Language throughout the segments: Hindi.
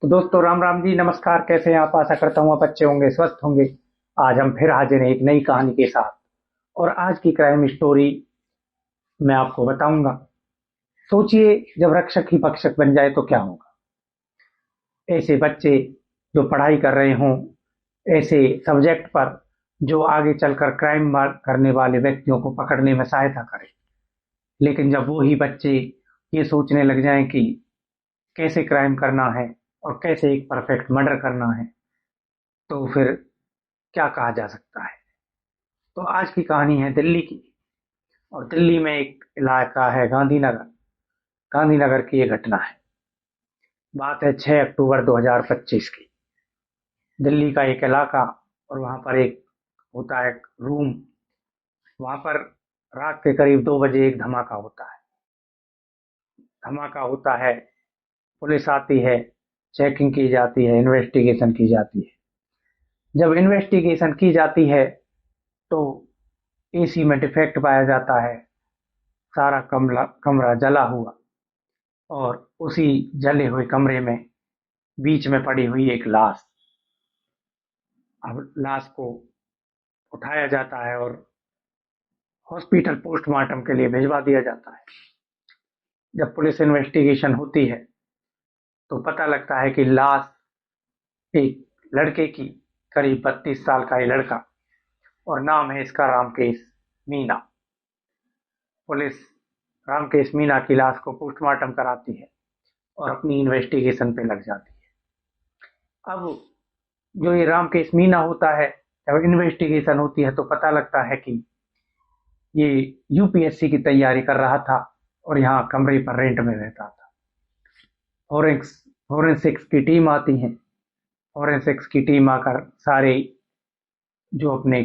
तो दोस्तों राम राम जी, नमस्कार। कैसे हैं आप? आशा करता हूँ आप अच्छे होंगे, स्वस्थ होंगे। आज हम फिर हाजिर हैं एक नई कहानी के साथ। और आज की क्राइम स्टोरी मैं आपको बताऊंगा। सोचिए, जब रक्षक ही भक्षक बन जाए तो क्या होगा। ऐसे बच्चे जो पढ़ाई कर रहे हों, ऐसे सब्जेक्ट पर जो आगे चलकर क्राइम करने वाले व्यक्तियों को पकड़ने में सहायता करे। लेकिन जब वो ही बच्चे ये सोचने लग जाएं कि कैसे क्राइम करना है और कैसे एक परफेक्ट मर्डर करना है, तो फिर क्या कहा जा सकता है। तो आज की कहानी है दिल्ली की। और दिल्ली में एक इलाका है गांधीनगर। गांधीनगर की ये घटना है। बात है 6 अक्टूबर 2025 की। दिल्ली का एक इलाका, और वहां पर एक होता है रूम। वहां पर रात के करीब 2 बजे एक धमाका होता है। धमाका होता है, पुलिस आती है, चेकिंग की जाती है, इन्वेस्टिगेशन की जाती है। जब इन्वेस्टिगेशन की जाती है तो एसी में डिफेक्ट पाया जाता है। सारा कमरा कमरा जला हुआ, और उसी जले हुए कमरे में बीच में पड़ी हुई एक लाश। अब लाश को उठाया जाता है और हॉस्पिटल पोस्टमार्टम के लिए भिजवा दिया जाता है। जब पुलिस इन्वेस्टिगेशन होती है तो पता लगता है कि लाश एक लड़के की, करीब 32 साल का ये लड़का, और नाम है इसका रामकेश मीना। पुलिस रामकेश मीना की लाश को पोस्टमार्टम कराती है और अपनी इन्वेस्टिगेशन पे लग जाती है। अब जो ये रामकेश मीना होता है, जब इन्वेस्टिगेशन होती है तो पता लगता है कि ये यूपीएससी की तैयारी कर रहा था और यहाँ कमरे पर रेंट में रहता था। फॉरेंसिक्स की टीम आती है। फॉरेंसिक्स की टीम आकर सारे जो अपने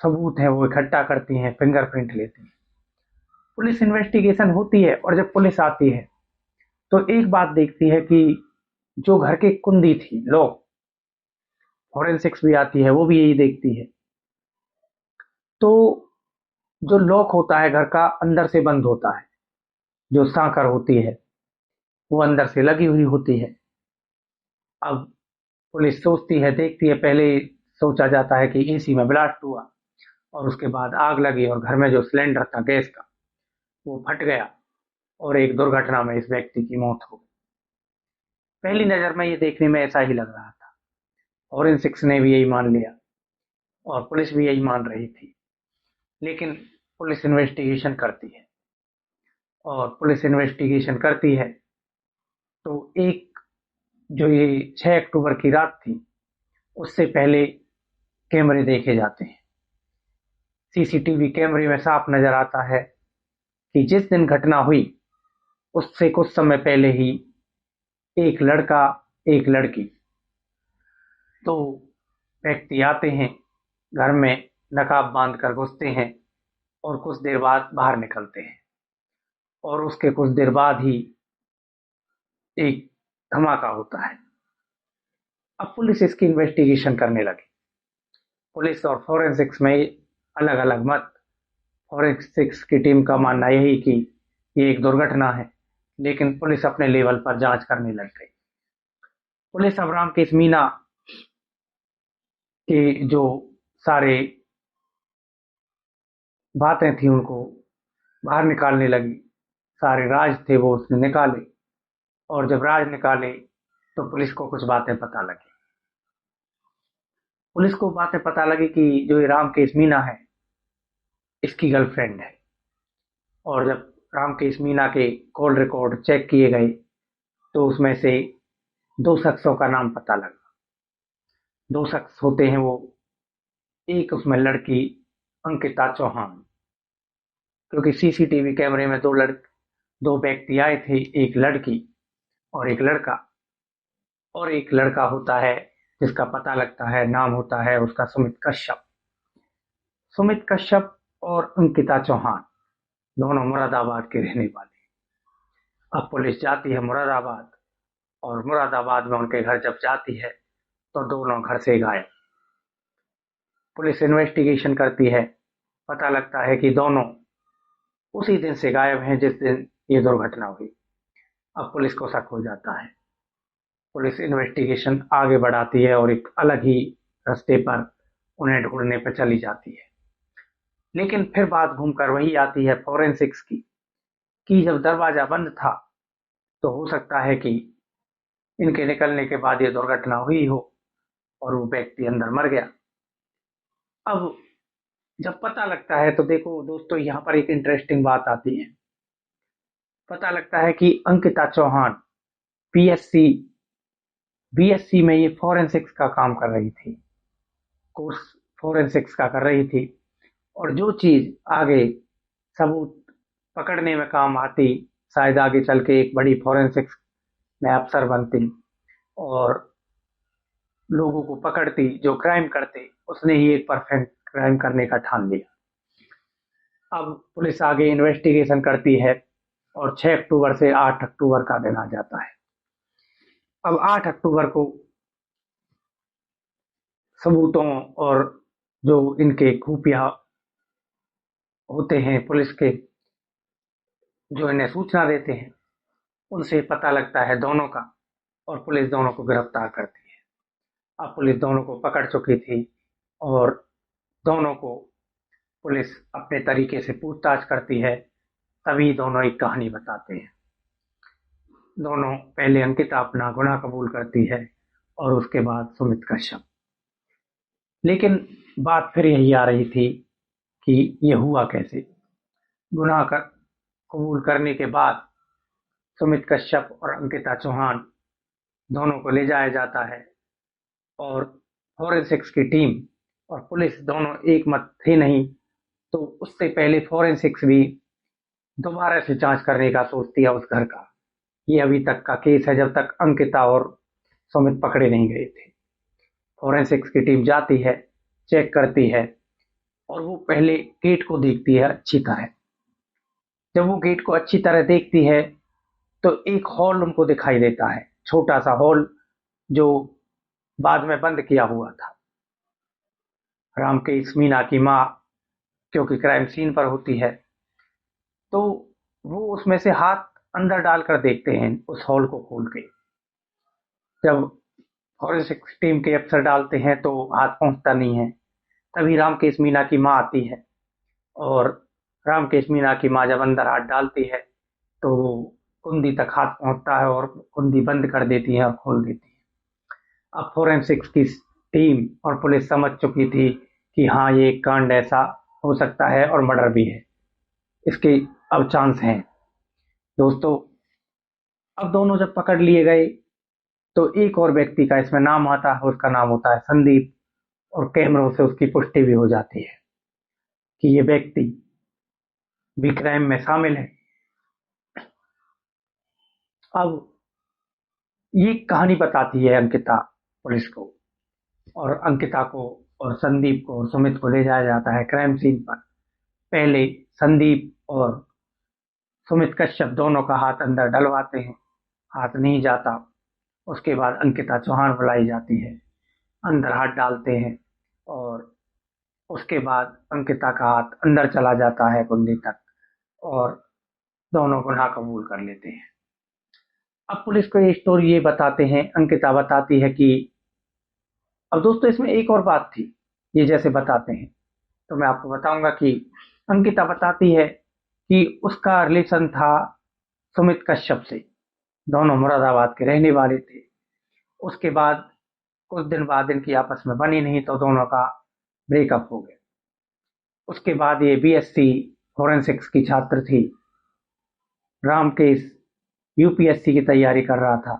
सबूत हैं वो इकट्ठा करती हैं, फिंगरप्रिंट लेती हैं। पुलिस इन्वेस्टिगेशन होती है, और जब पुलिस आती है तो एक बात देखती है कि जो घर की कुंडी थी, लॉक, फॉरेंसिक्स भी आती है, वो भी यही देखती है। तो जो लॉक होता है घर का, अंदर से बंद होता है। जो सांकर होती है वो अंदर से लगी हुई होती है। अब पुलिस सोचती है, देखती है। पहले सोचा जाता है कि एसी में ब्लास्ट हुआ, और उसके बाद आग लगी और घर में जो सिलेंडर था गैस का, वो फट गया, और एक दुर्घटना में इस व्यक्ति की मौत हो गई। पहली नजर में ये देखने में ऐसा ही लग रहा था। फॉरेंसिक्स ने भी यही मान लिया और पुलिस भी यही मान रही थी। लेकिन पुलिस इन्वेस्टिगेशन करती है, और पुलिस इन्वेस्टिगेशन करती है तो एक, जो ये 6 अक्टूबर की रात थी, उससे पहले कैमरे देखे जाते हैं। सीसीटीवी कैमरे में साफ नजर आता है कि जिस दिन घटना हुई उससे कुछ समय पहले ही एक लड़का, एक लड़की, दो व्यक्ति आते हैं, घर में नकाब बांध कर घुसते हैं और कुछ देर बाद बाहर निकलते हैं। और उसके कुछ देर बाद ही एक धमाका होता है। अब पुलिस इसकी इन्वेस्टिगेशन करने लगी। पुलिस और फॉरेंसिक्स में अलग अलग मत। फॉरेंसिक्स की टीम का मानना यही कि ये एक दुर्घटना है, लेकिन पुलिस अपने लेवल पर जांच करने लग गई। पुलिस अब रामकेश मीना के जो सारे बातें थी उनको बाहर निकालने लगी। सारे राज थे वो उसने निकाले, और जब राज निकाले तो पुलिस को कुछ बातें पता लगी। पुलिस को बातें पता लगी कि जो ये रामकेश मीना है, इसकी गर्लफ्रेंड है। और जब रामकेश मीना के कॉल रिकॉर्ड चेक किए गए तो उसमें से दो शख्सों का नाम पता लगा। दो शख्स होते हैं वो, एक उसमें लड़की अंकिता चौहान, क्योंकि सीसीटीवी कैमरे में दो व्यक्ति आए थे, एक लड़की और एक लड़का। और एक लड़का होता है जिसका पता लगता है, नाम होता है उसका सुमित कश्यप। सुमित कश्यप और अंकिता चौहान दोनों मुरादाबाद के रहने वाले। अब पुलिस जाती है मुरादाबाद, और मुरादाबाद में उनके घर जब जाती है तो दोनों घर से गायब। पुलिस इन्वेस्टिगेशन करती है, पता लगता है कि दोनों उसी दिन से गायब हैं जिस दिन ये दुर्घटना हुई। अब पुलिस को शक हो जाता है। पुलिस इन्वेस्टिगेशन आगे बढ़ाती है और एक अलग ही रास्ते पर उन्हें ढूंढने पर चली जाती है। लेकिन फिर बात घूमकर वही आती है फोरेंसिक्स की, कि जब दरवाजा बंद था तो हो सकता है कि इनके निकलने के बाद ये दुर्घटना हुई हो और वो व्यक्ति अंदर मर गया। अब जब पता लगता है तो देखो दोस्तों, यहाँ पर एक इंटरेस्टिंग बात आती है। पता लगता है कि अंकिता चौहान पीएससी बीएससी में ये फोरेंसिक्स का काम कर रही थी, कोर्स फोरेंसिक्स का कर रही थी। और जो चीज आगे सबूत पकड़ने में काम आती, शायद आगे चल के एक बड़ी फोरेंसिक्स में अफसर बनती और लोगों को पकड़ती जो क्राइम करते, उसने ही एक परफेक्ट क्राइम करने का ठान लिया। अब पुलिस आगे इन्वेस्टिगेशन करती है और 6 अक्टूबर से 8 अक्टूबर का दिन आ जाता है। अब 8 अक्टूबर को सबूतों और जो इनके खुफिया होते हैं पुलिस के, जो इन्हें सूचना देते हैं, उनसे पता लगता है दोनों का, और पुलिस दोनों को गिरफ्तार करती है। अब पुलिस दोनों को पकड़ चुकी थी और दोनों को पुलिस अपने तरीके से पूछताछ करती है। तभी दोनों एक कहानी बताते हैं। दोनों पहले अंकिता अपना गुनाह कबूल करती है और उसके बाद सुमित कश्यप। लेकिन बात फिर यही आ रही थी कि ये हुआ कैसे। गुनाह कर कबूल करने के बाद सुमित कश्यप और अंकिता चौहान दोनों को ले जाया जाता है और फोरेंसिक्स की टीम और पुलिस दोनों एक मत थे नहीं, तो उससे पहले फोरेंसिक्स भी दोबारा से जांच करने का सोचती है उस घर का। ये अभी तक का केस है जब तक अंकिता और सुमित पकड़े नहीं गए थे। फोरेंसिक्स की टीम जाती है, चेक करती है और वो पहले गेट को देखती है अच्छी तरह। जब वो गेट को अच्छी तरह देखती है तो एक हॉल उनको दिखाई देता है, छोटा सा हॉल जो बाद में बंद किया हुआ था। रामकेश मीना की माँ क्योंकि क्राइम सीन पर होती है, तो वो उसमें से हाथ अंदर डालकर देखते हैं उस हॉल को खोल के। जब फॉरेंसिक टीम के अफसर डालते हैं तो हाथ पहुंचता नहीं है। तभी रामकेश मीना की माँ आती है और रामकेश मीना की माँ जब अंदर हाथ डालती है तो वो कुंडी तक हाथ पहुंचता है और कुंडी बंद कर देती है और खोल देती है। अब फोरेंसिक्स की टीम और पुलिस समझ चुकी थी कि हाँ, ये कांड ऐसा हो सकता है और मर्डर भी है, इसके अब चांस हैं। दोस्तों, अब दोनों जब पकड़ लिए गए तो एक और व्यक्ति का इसमें नाम आता है, उसका नाम होता है संदीप। और कैमरों से उसकी पुष्टि भी हो जाती है कि ये व्यक्ति भी क्राइम में शामिल है। अब ये कहानी बताती है अंकिता पुलिस को, और अंकिता को और संदीप को और सुमित को ले जाया जाता है क्राइम सीन पर। पहले संदीप और सुमित कश्यप दोनों का हाथ अंदर डलवाते हैं, हाथ नहीं जाता। उसके बाद अंकिता चौहान बुलाई जाती है, अंदर हाथ डालते हैं और उसके बाद अंकिता का हाथ अंदर चला जाता है कुंडी तक और दोनों गुनाह कबूल कर लेते हैं। अब पुलिस को ये स्टोरी ये बताते हैं, अंकिता बताती है कि अब दोस्तों इसमें एक और बात थी, ये जैसे बताते हैं तो मैं आपको बताऊंगा कि अंकिता बताती है कि उसका रिलेशन था सुमित कश्यप से, दोनों मुरादाबाद के रहने वाले थे। उसके बाद कुछ दिन बाद इनकी आपस में बनी नहीं तो दोनों का ब्रेकअप हो गया। उसके बाद ये बीएससी फोरेंसिक्स की छात्र थी, रामकेश यूपीएससी की तैयारी कर रहा था।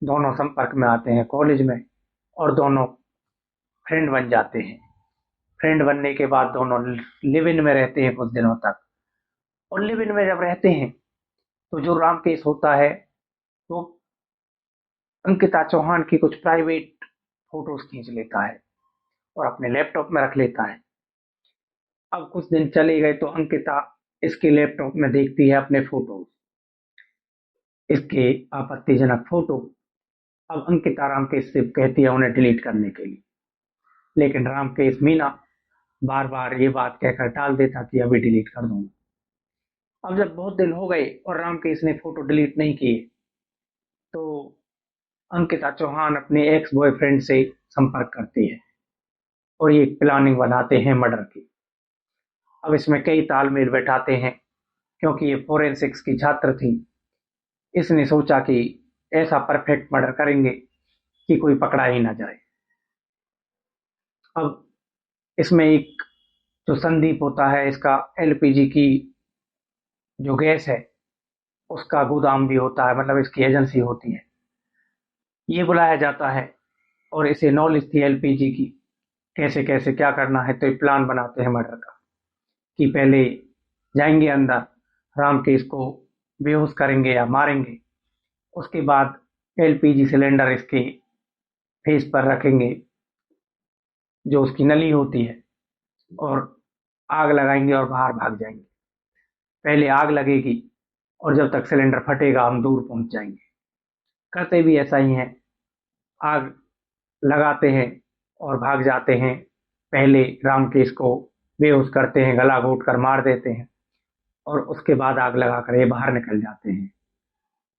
दोनों संपर्क में आते हैं कॉलेज में और दोनों फ्रेंड बन जाते हैं। फ्रेंड बनने के बाद दोनों लिव इन में रहते हैं कुछ दिनों तक। और लिव इन में जब रहते हैं तो जो रामकेश होता है वो अंकिता चौहान की कुछ प्राइवेट फोटोज खींच लेता है और अपने लैपटॉप में रख लेता है। अब कुछ दिन चले गए तो अंकिता इसके लैपटॉप में देखती है अपने फोटोज, इसके आपत्तिजनक फोटो। अब अंकिता रामकेश से कहती है उन्हें डिलीट करने के लिए, लेकिन रामकेश मीना बार बार ये बात कहकर टाल देता कि अभी डिलीट कर दूंगा। अब जब बहुत दिन हो गए और रामकेश ने फोटो डिलीट नहीं किए तो अंकिता चौहान अपने एक्स बॉयफ्रेंड से संपर्क करती है और ये एक प्लानिंग बनाते हैं मर्डर की। अब इसमें कई तालमेल बैठाते हैं क्योंकि ये फोरेंसिक्स की छात्र थी। इसने सोचा कि ऐसा परफेक्ट मर्डर करेंगे कि कोई पकड़ा ही ना जाए। अब इसमें एक जो संदीप होता है, इसका एलपीजी की जो गैस है उसका गोदाम भी होता है, मतलब इसकी एजेंसी होती है। ये बुलाया जाता है और इसे नॉलेज थी एलपीजी की, कैसे कैसे क्या करना है। तो ये प्लान बनाते हैं मर्डर का कि पहले जाएंगे अंदर, रामकेश को बेहोश करेंगे या मारेंगे। उसके बाद एलपीजी सिलेंडर इसके फेस पर रखेंगे, जो उसकी नली होती है, और आग लगाएंगे और बाहर भाग जाएंगे। पहले आग लगेगी और जब तक सिलेंडर फटेगा हम दूर पहुंच जाएंगे। करते भी ऐसा ही है, आग लगाते हैं और भाग जाते हैं। पहले रामकेश को बेहोश करते हैं, गला घोट कर मार देते हैं, और उसके बाद आग लगाकर ये बाहर निकल जाते हैं।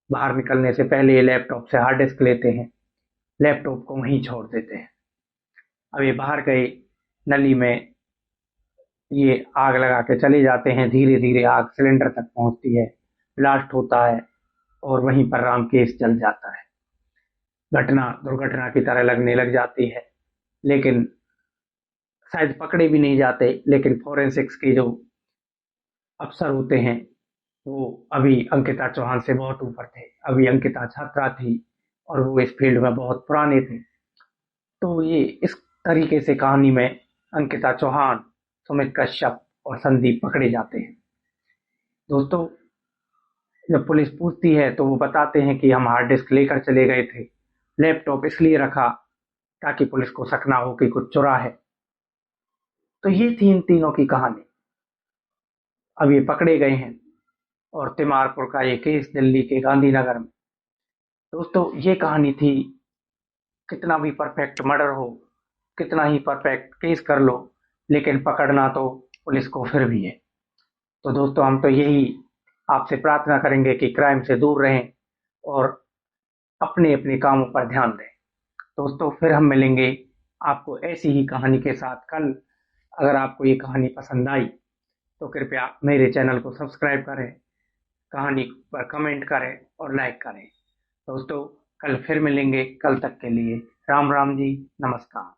बाहर निकलने से पहले ये लैपटॉप से हार्ड डिस्क लेते हैं, लैपटॉप को वहीं छोड़ देते हैं। अब ये बाहर गए, नली में ये आग लगा के चले जाते हैं। धीरे धीरे आग सिलेंडर तक पहुंचती है, ब्लास्ट होता है और वहीं पर रामकेश जल जाता है। घटना दुर्घटना की तरह लगने लग जाती है, लेकिन शायद पकड़े भी नहीं जाते। लेकिन फोरेंसिक्स के जो अफसर होते हैं वो अभी अंकिता चौहान से बहुत ऊपर थे। अभी अंकिता छात्रा थी और वो इस फील्ड में बहुत पुराने थे। तो ये इस तरीके से कहानी में अंकिता चौहान, सुमित कश्यप और संदीप पकड़े जाते हैं। दोस्तों, जब पुलिस पूछती है तो वो बताते हैं कि हम हार्ड डिस्क लेकर चले गए थे, लैपटॉप इसलिए रखा ताकि पुलिस को शक ना हो कि कुछ चुरा है। तो ये थी इन तीनों की कहानी। अब ये पकड़े गए हैं और तिमारपुर का ये केस दिल्ली के गांधीनगर में। दोस्तों, ये कहानी थी। कितना भी परफेक्ट मर्डर हो, कितना ही परफेक्ट केस कर लो, लेकिन पकड़ना तो पुलिस को फिर भी है। तो दोस्तों, हम तो यही आपसे प्रार्थना करेंगे कि क्राइम से दूर रहें और अपने अपने कामों पर ध्यान दें। दोस्तों, फिर हम मिलेंगे आपको ऐसी ही कहानी के साथ कल। अगर आपको ये कहानी पसंद आई तो कृपया मेरे चैनल को सब्सक्राइब करें, कहानी पर कमेंट करें और लाइक करें। दोस्तों, कल फिर मिलेंगे। कल तक के लिए राम राम जी, नमस्कार।